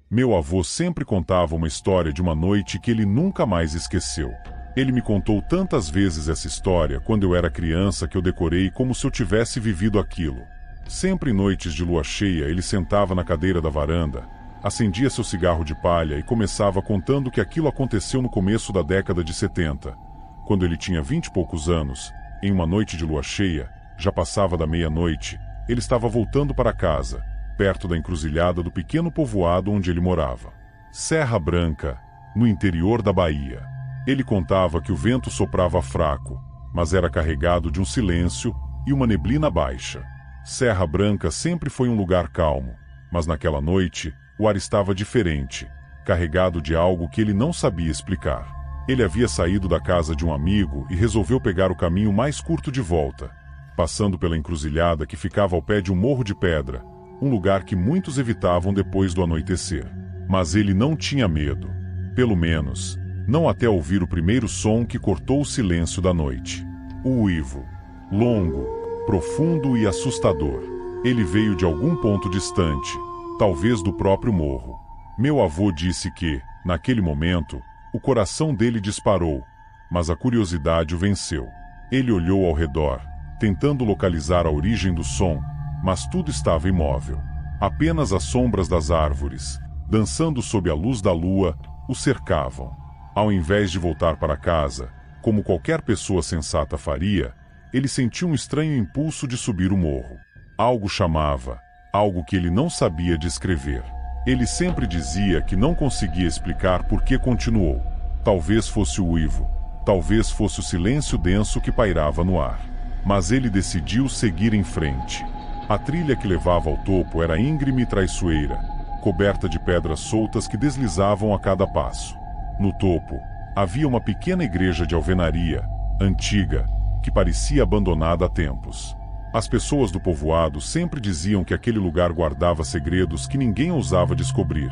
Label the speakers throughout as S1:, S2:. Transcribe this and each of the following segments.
S1: Meu avô sempre contava uma história de uma noite que ele nunca mais esqueceu. Ele me contou tantas vezes essa história quando eu era criança que eu decorei como se eu tivesse vivido aquilo. Sempre em noites de lua cheia, ele sentava na cadeira da varanda, acendia seu cigarro de palha e começava contando que aquilo aconteceu no começo da década de 70. Quando ele tinha 20 e poucos anos, em uma noite de lua cheia, já passava da meia-noite, ele estava voltando para casa, perto da encruzilhada do pequeno povoado onde ele morava. Serra Branca, no interior da Bahia. Ele contava que o vento soprava fraco, mas era carregado de um silêncio e uma neblina baixa. Serra Branca sempre foi um lugar calmo, mas naquela noite, o ar estava diferente, carregado de algo que ele não sabia explicar. Ele havia saído da casa de um amigo e resolveu pegar o caminho mais curto de volta, passando pela encruzilhada que ficava ao pé de um morro de pedra, um lugar que muitos evitavam depois do anoitecer. Mas ele não tinha medo. Pelo menos, não até ouvir o primeiro som que cortou o silêncio da noite. O uivo. Longo, profundo e assustador. Ele veio de algum ponto distante, talvez do próprio morro. Meu avô disse que, naquele momento, o coração dele disparou, mas a curiosidade o venceu. Ele olhou ao redor, tentando localizar a origem do som, mas tudo estava imóvel. Apenas as sombras das árvores, dançando sob a luz da lua, o cercavam. Ao invés de voltar para casa, como qualquer pessoa sensata faria, ele sentiu um estranho impulso de subir o morro. Algo chamava, algo que ele não sabia descrever. Ele sempre dizia que não conseguia explicar por que continuou. Talvez fosse o uivo, talvez fosse o silêncio denso que pairava no ar. Mas ele decidiu seguir em frente. A trilha que levava ao topo era íngreme e traiçoeira, coberta de pedras soltas que deslizavam a cada passo. No topo, havia uma pequena igreja de alvenaria, antiga, que parecia abandonada há tempos. As pessoas do povoado sempre diziam que aquele lugar guardava segredos que ninguém ousava descobrir,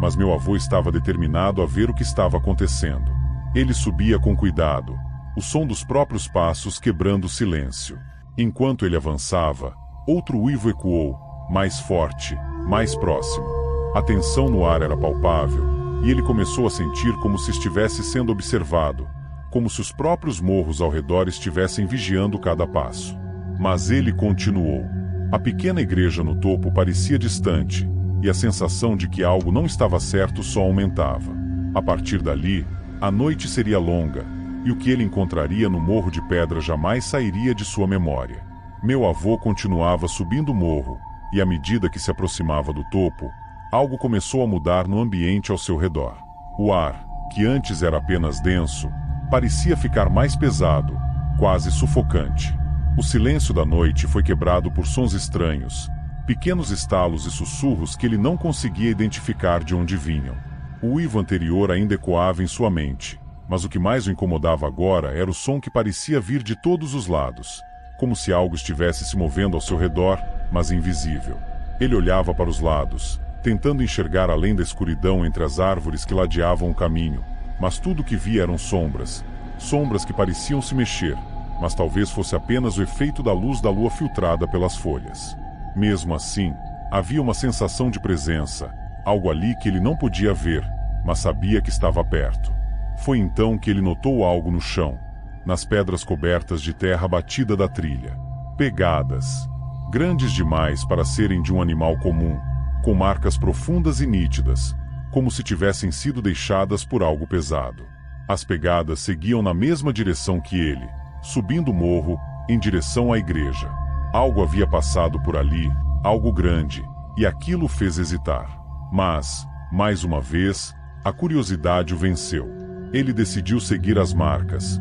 S1: mas meu avô estava determinado a ver o que estava acontecendo. Ele subia com cuidado, o som dos próprios passos quebrando o silêncio. Enquanto ele avançava, outro uivo ecoou, mais forte, mais próximo. A tensão no ar era palpável, e ele começou a sentir como se estivesse sendo observado, como se os próprios morros ao redor estivessem vigiando cada passo. Mas ele continuou. A pequena igreja no topo parecia distante, e a sensação de que algo não estava certo só aumentava. A partir dali, a noite seria longa, e o que ele encontraria no morro de pedra jamais sairia de sua memória. Meu avô continuava subindo o morro, e à medida que se aproximava do topo, algo começou a mudar no ambiente ao seu redor. O ar, que antes era apenas denso, parecia ficar mais pesado, quase sufocante. O silêncio da noite foi quebrado por sons estranhos, pequenos estalos e sussurros que ele não conseguia identificar de onde vinham. O uivo anterior ainda ecoava em sua mente, mas o que mais o incomodava agora era o som que parecia vir de todos os lados, como se algo estivesse se movendo ao seu redor, mas invisível. Ele olhava para os lados, tentando enxergar além da escuridão entre as árvores que ladeavam o caminho, mas tudo o que via eram sombras, sombras que pareciam se mexer, mas talvez fosse apenas o efeito da luz da lua filtrada pelas folhas. Mesmo assim, havia uma sensação de presença, algo ali que ele não podia ver, mas sabia que estava perto. Foi então que ele notou algo no chão, nas pedras cobertas de terra batida da trilha. Pegadas, grandes demais para serem de um animal comum, com marcas profundas e nítidas, como se tivessem sido deixadas por algo pesado. As pegadas seguiam na mesma direção que ele, subindo o morro, em direção à igreja. Algo havia passado por ali, algo grande, e aquilo o fez hesitar. Mas, mais uma vez, a curiosidade o venceu. Ele decidiu seguir as marcas.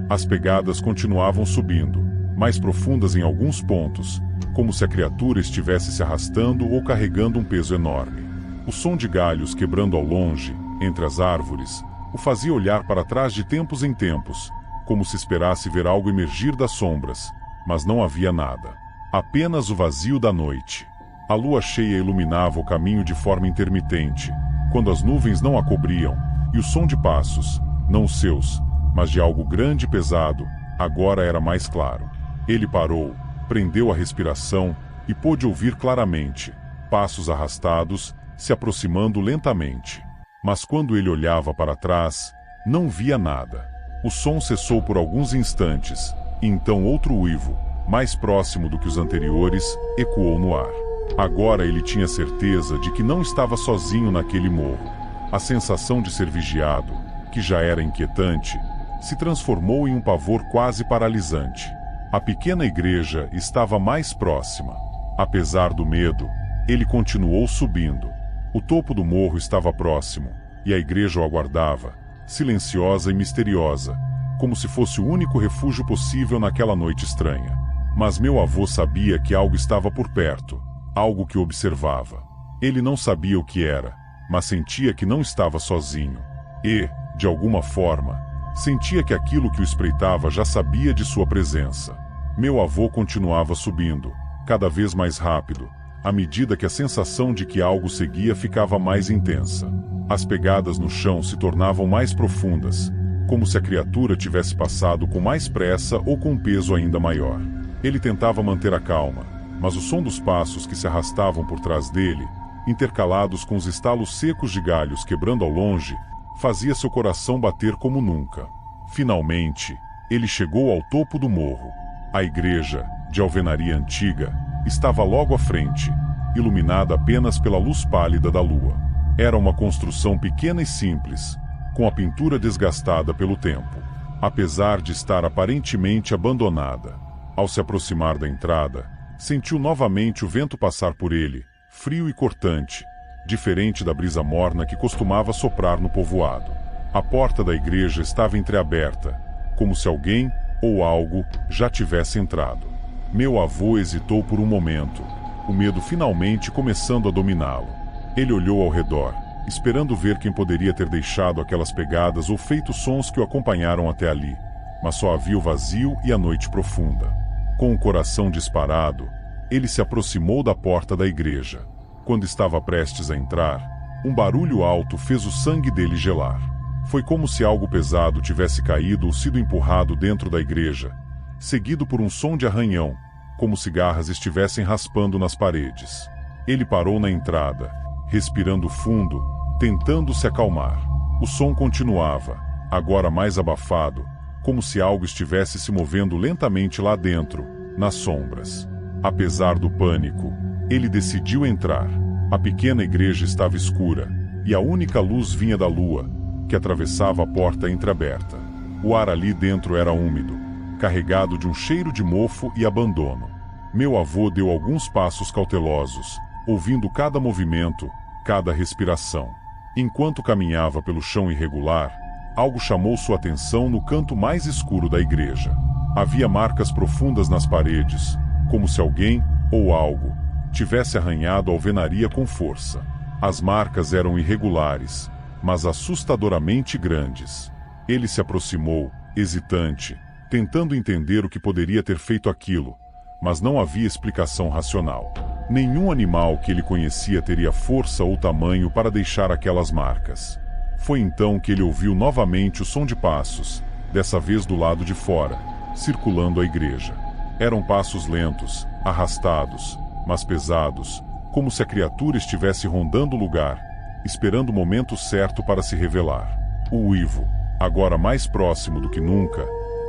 S1: As pegadas continuavam subindo, mais profundas em alguns pontos, como se a criatura estivesse se arrastando ou carregando um peso enorme. O som de galhos quebrando ao longe, entre as árvores, o fazia olhar para trás de tempos em tempos, como se esperasse ver algo emergir das sombras, mas não havia nada. Apenas o vazio da noite. A lua cheia iluminava o caminho de forma intermitente, quando as nuvens não a cobriam, e o som de passos, não os seus, mas de algo grande e pesado, agora era mais claro. Ele parou, prendeu a respiração e pôde ouvir claramente, passos arrastados, se aproximando lentamente. Mas quando ele olhava para trás, não via nada. O som cessou por alguns instantes, e então outro uivo, mais próximo do que os anteriores, ecoou no ar. Agora ele tinha certeza de que não estava sozinho naquele morro. A sensação de ser vigiado, que já era inquietante, se transformou em um pavor quase paralisante. A pequena igreja estava mais próxima. Apesar do medo, ele continuou subindo. O topo do morro estava próximo, e a igreja o aguardava, silenciosa e misteriosa, como se fosse o único refúgio possível naquela noite estranha. Mas meu avô sabia que algo estava por perto, algo que o observava. Ele não sabia o que era, mas sentia que não estava sozinho. E, de alguma forma, sentia que aquilo que o espreitava já sabia de sua presença. Meu avô continuava subindo, cada vez mais rápido, à medida que a sensação de que algo seguia ficava mais intensa. As pegadas no chão se tornavam mais profundas, como se a criatura tivesse passado com mais pressa ou com um peso ainda maior. Ele tentava manter a calma, mas o som dos passos que se arrastavam por trás dele, intercalados com os estalos secos de galhos quebrando ao longe, fazia seu coração bater como nunca. Finalmente, ele chegou ao topo do morro. A igreja, de alvenaria antiga, estava logo à frente, iluminada apenas pela luz pálida da lua. Era uma construção pequena e simples, com a pintura desgastada pelo tempo, apesar de estar aparentemente abandonada. Ao se aproximar da entrada, sentiu novamente o vento passar por ele, frio e cortante, diferente da brisa morna que costumava soprar no povoado. A porta da igreja estava entreaberta, como se alguém ou algo já tivesse entrado. Meu avô hesitou por um momento, o medo finalmente começando a dominá-lo. Ele olhou ao redor, esperando ver quem poderia ter deixado aquelas pegadas ou feito sons que o acompanharam até ali, mas só havia o vazio e a noite profunda. Com o coração disparado, ele se aproximou da porta da igreja. Quando estava prestes a entrar, um barulho alto fez o sangue dele gelar. Foi como se algo pesado tivesse caído ou sido empurrado dentro da igreja, seguido por um som de arranhão, como se garras estivessem raspando nas paredes. Ele parou na entrada, respirando fundo, tentando se acalmar. O som continuava, agora mais abafado, como se algo estivesse se movendo lentamente lá dentro, nas sombras. Apesar do pânico, ele decidiu entrar. A pequena igreja estava escura, e a única luz vinha da lua, que atravessava a porta entreaberta. O ar ali dentro era úmido, carregado de um cheiro de mofo e abandono. Meu avô deu alguns passos cautelosos, ouvindo cada movimento, cada respiração. Enquanto caminhava pelo chão irregular, algo chamou sua atenção no canto mais escuro da igreja. Havia marcas profundas nas paredes, como se alguém, ou algo, tivesse arranhado a alvenaria com força. As marcas eram irregulares, mas assustadoramente grandes. Ele se aproximou, hesitante, tentando entender o que poderia ter feito aquilo, mas não havia explicação racional. Nenhum animal que ele conhecia teria força ou tamanho para deixar aquelas marcas. Foi então que ele ouviu novamente o som de passos, dessa vez do lado de fora, circulando a igreja. Eram passos lentos, arrastados, mas pesados, como se a criatura estivesse rondando o lugar, esperando o momento certo para se revelar. O uivo, agora mais próximo do que nunca,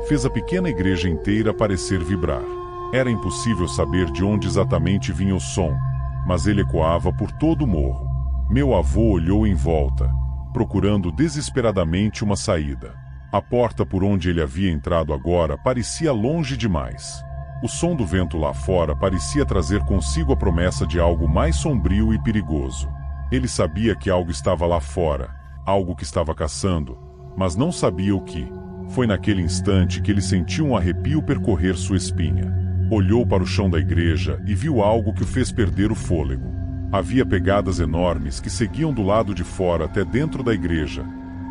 S1: fez a pequena igreja inteira parecer vibrar. Era impossível saber de onde exatamente vinha o som, mas ele ecoava por todo o morro. Meu avô olhou em volta, procurando desesperadamente uma saída. A porta por onde ele havia entrado agora parecia longe demais. O som do vento lá fora parecia trazer consigo a promessa de algo mais sombrio e perigoso. Ele sabia que algo estava lá fora, algo que estava caçando, mas não sabia o que. Foi naquele instante que ele sentiu um arrepio percorrer sua espinha. Olhou para o chão da igreja e viu algo que o fez perder o fôlego. Havia pegadas enormes que seguiam do lado de fora até dentro da igreja,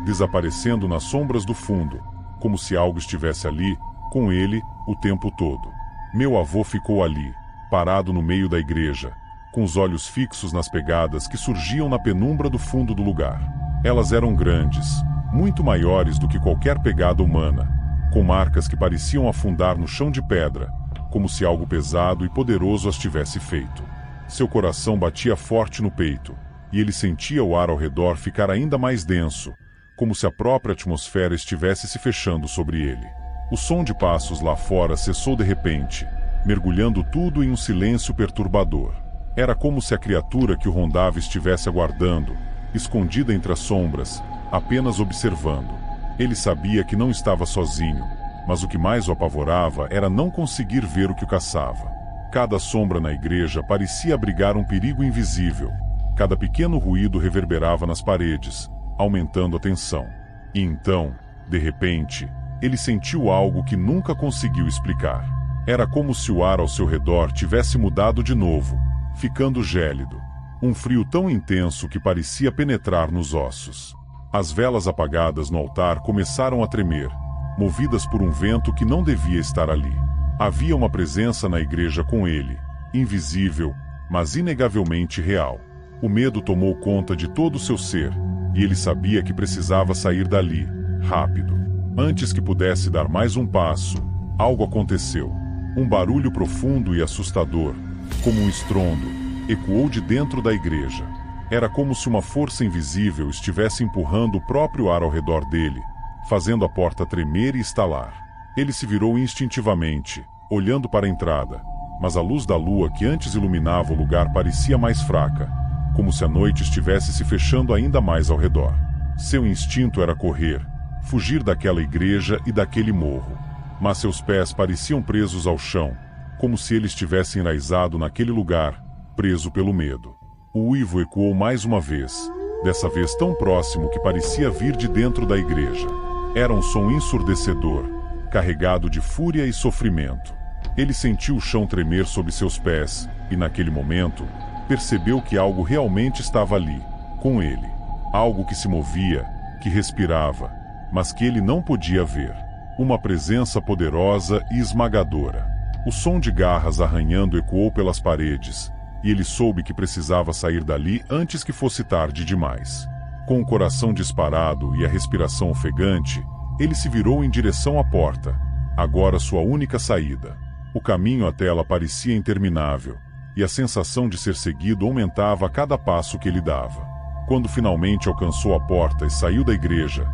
S1: desaparecendo nas sombras do fundo, como se algo estivesse ali, com ele, o tempo todo. Meu avô ficou ali, parado no meio da igreja, com os olhos fixos nas pegadas que surgiam na penumbra do fundo do lugar. Elas eram grandes, muito maiores do que qualquer pegada humana, com marcas que pareciam afundar no chão de pedra, como se algo pesado e poderoso as tivesse feito. Seu coração batia forte no peito, e ele sentia o ar ao redor ficar ainda mais denso, como se a própria atmosfera estivesse se fechando sobre ele. O som de passos lá fora cessou de repente, mergulhando tudo em um silêncio perturbador. Era como se a criatura que o rondava estivesse aguardando, escondida entre as sombras, apenas observando. Ele sabia que não estava sozinho, mas o que mais o apavorava era não conseguir ver o que o caçava. Cada sombra na igreja parecia abrigar um perigo invisível. Cada pequeno ruído reverberava nas paredes, aumentando a tensão. E então, de repente, ele sentiu algo que nunca conseguiu explicar. Era como se o ar ao seu redor tivesse mudado de novo, ficando gélido. Um frio tão intenso que parecia penetrar nos ossos. As velas apagadas no altar começaram a tremer, movidas por um vento que não devia estar ali. Havia uma presença na igreja com ele, invisível, mas inegavelmente real. O medo tomou conta de todo o seu ser, e ele sabia que precisava sair dali, rápido. Antes que pudesse dar mais um passo, algo aconteceu. Um barulho profundo e assustador, como um estrondo, ecoou de dentro da igreja. Era como se uma força invisível estivesse empurrando o próprio ar ao redor dele, fazendo a porta tremer e estalar. Ele se virou instintivamente, olhando para a entrada, mas a luz da lua que antes iluminava o lugar parecia mais fraca, como se a noite estivesse se fechando ainda mais ao redor. Seu instinto era correr, fugir daquela igreja e daquele morro. Mas seus pés pareciam presos ao chão, como se ele estivesse enraizado naquele lugar, preso pelo medo. O uivo ecoou mais uma vez, dessa vez tão próximo que parecia vir de dentro da igreja. Era um som ensurdecedor, carregado de fúria e sofrimento. Ele sentiu o chão tremer sob seus pés, e naquele momento, percebeu que algo realmente estava ali, com ele. Algo que se movia, que respirava, mas que ele não podia ver. Uma presença poderosa e esmagadora. O som de garras arranhando ecoou pelas paredes, e ele soube que precisava sair dali antes que fosse tarde demais. Com o coração disparado e a respiração ofegante, ele se virou em direção à porta, agora sua única saída. O caminho até ela parecia interminável, e a sensação de ser seguido aumentava a cada passo que ele dava. Quando finalmente alcançou a porta e saiu da igreja,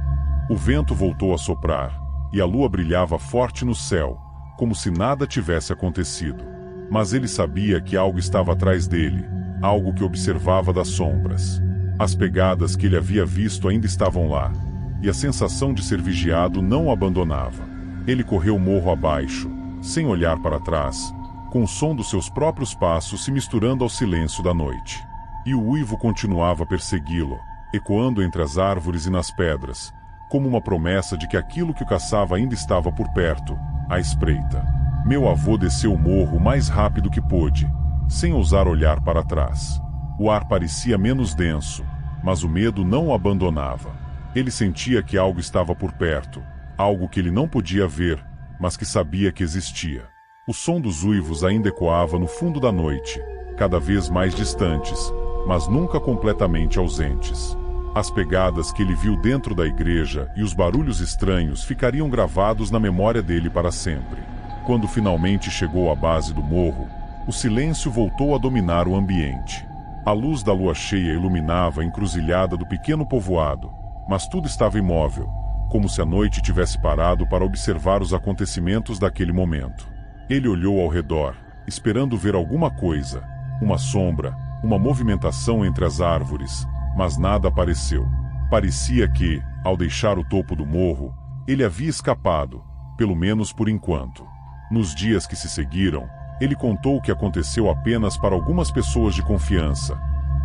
S1: o vento voltou a soprar, e a lua brilhava forte no céu, como se nada tivesse acontecido. Mas ele sabia que algo estava atrás dele, algo que observava das sombras. As pegadas que ele havia visto ainda estavam lá, e a sensação de ser vigiado não o abandonava. Ele correu morro abaixo, sem olhar para trás, com o som dos seus próprios passos se misturando ao silêncio da noite. E o uivo continuava a persegui-lo, ecoando entre as árvores e nas pedras, como uma promessa de que aquilo que o caçava ainda estava por perto, à espreita. Meu avô desceu o morro o mais rápido que pôde, sem ousar olhar para trás. O ar parecia menos denso, mas o medo não o abandonava. Ele sentia que algo estava por perto, algo que ele não podia ver, mas que sabia que existia. O som dos uivos ainda ecoava no fundo da noite, cada vez mais distantes, mas nunca completamente ausentes. As pegadas que ele viu dentro da igreja e os barulhos estranhos ficariam gravados na memória dele para sempre. Quando finalmente chegou à base do morro, o silêncio voltou a dominar o ambiente. A luz da lua cheia iluminava a encruzilhada do pequeno povoado, mas tudo estava imóvel, como se a noite tivesse parado para observar os acontecimentos daquele momento. Ele olhou ao redor, esperando ver alguma coisa, uma sombra, uma movimentação entre as árvores, mas nada apareceu. Parecia que, ao deixar o topo do morro, ele havia escapado, pelo menos por enquanto. Nos dias que se seguiram, ele contou o que aconteceu apenas para algumas pessoas de confiança,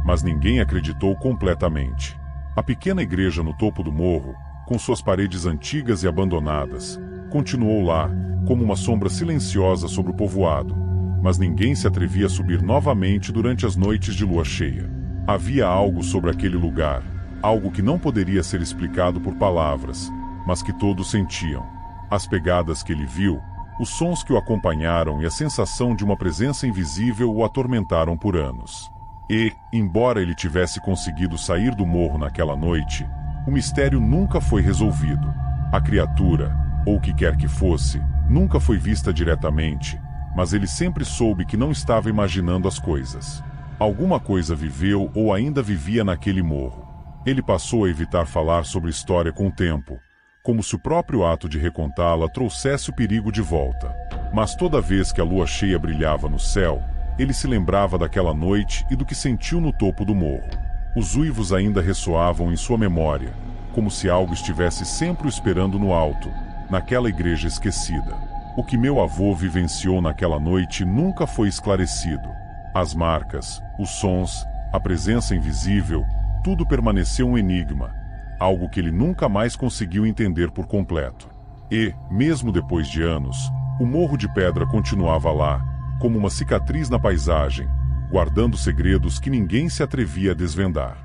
S1: mas ninguém acreditou completamente. A pequena igreja no topo do morro, com suas paredes antigas e abandonadas, continuou lá, como uma sombra silenciosa sobre o povoado, mas ninguém se atrevia a subir novamente durante as noites de lua cheia. Havia algo sobre aquele lugar, algo que não poderia ser explicado por palavras, mas que todos sentiam. As pegadas que ele viu, os sons que o acompanharam e a sensação de uma presença invisível o atormentaram por anos. E, embora ele tivesse conseguido sair do morro naquela noite, o mistério nunca foi resolvido. A criatura, ou o que quer que fosse, nunca foi vista diretamente, mas ele sempre soube que não estava imaginando as coisas. Alguma coisa viveu ou ainda vivia naquele morro. Ele passou a evitar falar sobre história com o tempo, como se o próprio ato de recontá-la trouxesse o perigo de volta. Mas toda vez que a lua cheia brilhava no céu, ele se lembrava daquela noite e do que sentiu no topo do morro. Os uivos ainda ressoavam em sua memória, como se algo estivesse sempre o esperando no alto, naquela igreja esquecida. O que meu avô vivenciou naquela noite nunca foi esclarecido. As marcas, os sons, a presença invisível, tudo permaneceu um enigma, algo que ele nunca mais conseguiu entender por completo. E, mesmo depois de anos, o Morro de Pedra continuava lá, como uma cicatriz na paisagem, guardando segredos que ninguém se atrevia a desvendar.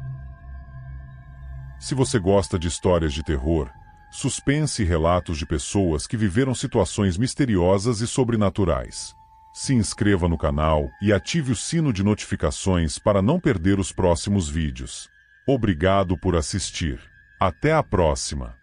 S1: Se você gosta de histórias de terror, suspense e relatos de pessoas que viveram situações misteriosas e sobrenaturais, se inscreva no canal e ative o sino de notificações para não perder os próximos vídeos. Obrigado por assistir. Até a próxima!